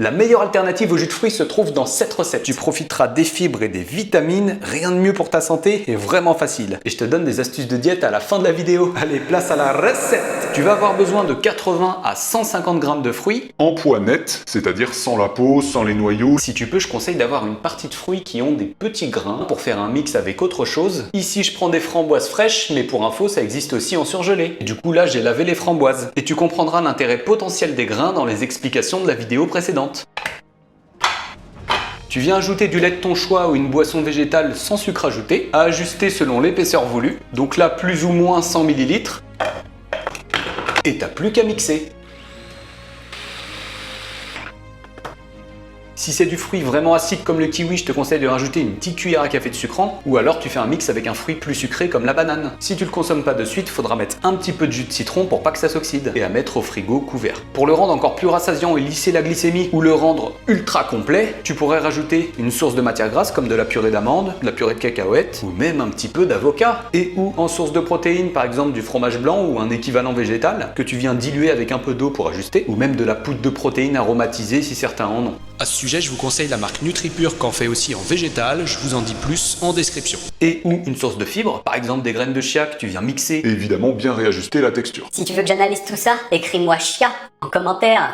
La meilleure alternative au jus de fruits se trouve dans cette recette. Tu profiteras des fibres et des vitamines, rien de mieux pour ta santé et vraiment facile. Et je te donne des astuces de diète à la fin de la vidéo. Allez, place à la recette. Tu vas avoir besoin de 80 à 150 grammes de fruits. En poids net, c'est-à-dire sans la peau, sans les noyaux. Si tu peux, je conseille d'avoir une partie de fruits qui ont des petits grains pour faire un mix avec autre chose. Ici, je prends des framboises fraîches, mais pour info, ça existe aussi en surgelé. Et du coup, là, j'ai lavé les framboises. Et tu comprendras l'intérêt potentiel des grains dans les explications de la vidéo précédente. Tu viens ajouter du lait de ton choix ou une boisson végétale sans sucre ajouté, à ajuster selon l'épaisseur voulue. Donc là, plus ou moins 100 ml. Et t'as plus qu'à mixer. Si c'est du fruit vraiment acide comme le kiwi, je te conseille de rajouter une petite cuillère à café de sucrant, ou alors tu fais un mix avec un fruit plus sucré comme la banane. Si tu le consommes pas de suite, faudra mettre un petit peu de jus de citron pour pas que ça s'oxyde, et à mettre au frigo couvert. Pour le rendre encore plus rassasiant et lisser la glycémie, ou le rendre ultra complet, tu pourrais rajouter une source de matière grasse comme de la purée d'amande, de la purée de cacahuètes, ou même un petit peu d'avocat. Et ou en source de protéines, par exemple du fromage blanc ou un équivalent végétal, que tu viens diluer avec un peu d'eau pour ajuster, ou même de la poudre de protéines aromatisée si certains en ont. À ce sujet, je vous conseille la marque NutriPure qu'en fait aussi en végétal, je vous en dis plus en description. Et ou une source de fibres, par exemple des graines de chia que tu viens mixer. Et évidemment bien réajuster la texture. Si tu veux que j'analyse tout ça, écris-moi chia en commentaire.